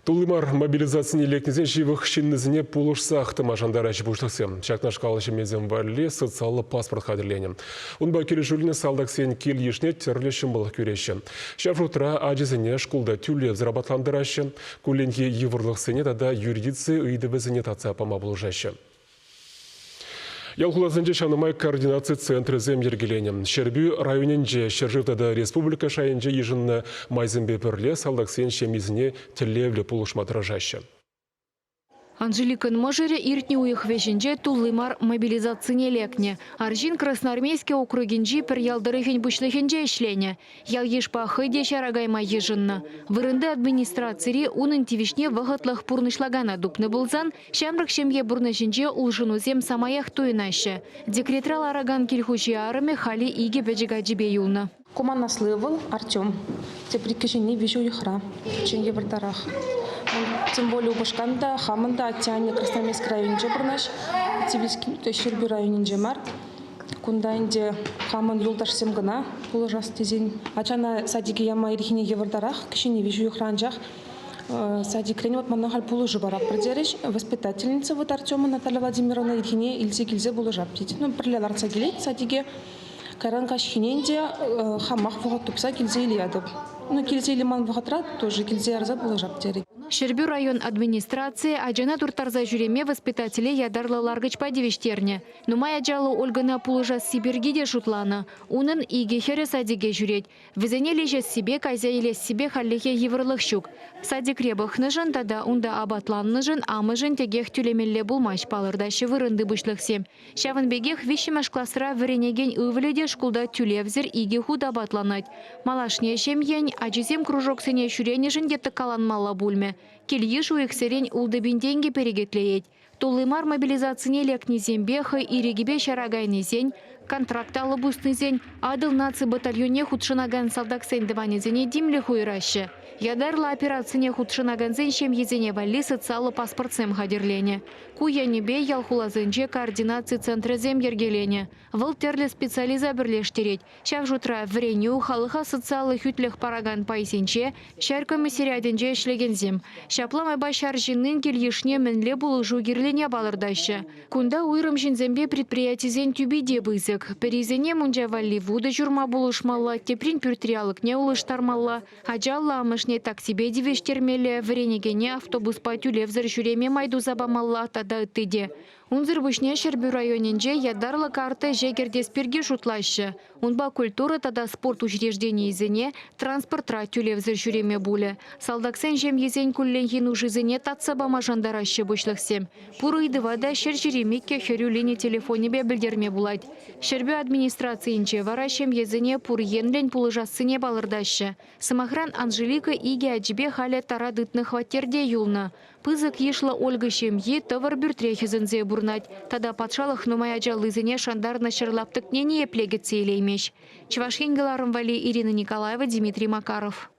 Тулымар мобилизацияны лекнезен живых шиннезіне полушсақ тымашандарачы бұштықсым. Чакнашқалы жемезен варле социалы паспорт қадырленем. Унба келі жүліне салдақсен кел ешне терлі шымбылық көреші. Шафрутра ажызіне шкулда тюле взрабатландырашы, көленге еврлық сене тада юридиция үйді бізіне татса пама бұлжашы. Ялхулазынже шанымай координации центры земергеленем. Шербю районенже Шержевтада республика шайынже ежінні майзымбе бірле салдақсен шемизіне тілевлі полушматыражашы. Анжелика Нмажере иртне уих вешенже тулымар мобилизацияне лекне. Аржин красноармейский округенжи пер ялдырыхен бушлыхенже ішлене. Ял ешпа хыде шарагайма ежынна. Вырынды администрации унын тивишне вағытлық пурнышлагана дупны булзан, шамрық шемге бурнышенже улжынузем самаях туйнашы. Декретрал араган кельхучи араме хали иге бәжіга жібе юлна. Куманаслывал Артем. Теперь не вижу ихра. Ченге вратарах. Тем более у Башканда, Хаманда, Атяне, Красноармейский район Джебурнаш, Тибильский, то есть Щербю район Джемар. Кунда инде Хаман юлдаш семгана, положас тезень. Ачана садики яма ирхине евардарах, не вижу ихранжах. Садик реневат манахаль положи барак продереш. Воспитательница вот Артема Наталья Владимировна ирхине ильзе кильзе положа птить. Ну, прилялар сагилет, садике. Каранкаш хиненде хамах вогат тупса кильзе ильядов. Ну, кильзе илиман вогатра тоже кильзе арза положа птери. Шербю район администрации ажана туртарза жүреме воспитатели ядарлы ларгыч падевештерне. Нумай аджалы Ольгана пулыжа Сибиргиде шутланы. Унын иге хері садиге жүрет. Візене лежес себе, кайза елес себе халлихе еврлых щук. Садик ребах ныжын, тада унда абатлан ныжын, амыжын тегех тюлемелле булмаш палырдашы вырынды бұшлықсем. Шавын бегех вишімаш классыра віренеген ывледе шкулда тюлевзір иге худа абатланать. Малашне шемьен, ажизем кружок сене шүренежін детті каланмалла бульме. Кельеш у эксерень улдыбинденге перегетлеет. Тулымар мобилизацияне лекнезембеха и регибе шарагайнезень, контракт алыбуснезень, адыл наци батальоне худшынаган салдаксен дыванезене димле хуйраще. Ядарла операцияне худшынаганзен шемьезене вали социалы паспортсем хадерлене. Куянебе ялхулазенже координации центра земергелене. Выл терлі специализа бірлештерет. Шав жутра вреню халыха социалы хүтліх параган пайсенче, шар комиссариаденже ішлегензем. Шапламай башар жинын келешне мінле бұлы жугерлене балырдашы. Кунда уйрым жинзембе предприятизен тюбиде бызык. Перезене мунжа вали вуды журма бұлышмалла, теприн пюртриялык не улыштармалла. Аджалла амышне таксибе девештермеле, вренегене автобус па тюлевзір жүреме майду забамалла тада ыттыде. Унзыр бушне Шербю районенже ядарлы карты жегердесперге шутлашы. Унба культура тада спорт учреждений изене транспортра тюлевзір жүреме буле. Салдаксен жем езен күлленхин ужизене татсабама жандарашы бұшлықсем. Пурыйды вада шер жүремекке хөрюліне телефонебе білдерме булать. Шербю администрациинче вара шем езене пур енлен пулыжасыне балырдашы. Самахран Анжелика иге аджибе хале тарадытны хваттерде юлна. Пызык ешла Ольга шемьи товар бюртрехизензе бурнать. Тада патшалых нумай аджалызыне шандарна шерлаптык не еплегет сейлеймеш. Чевашхенгеларым вали Ирина Николаева, Дмитрий Макаров.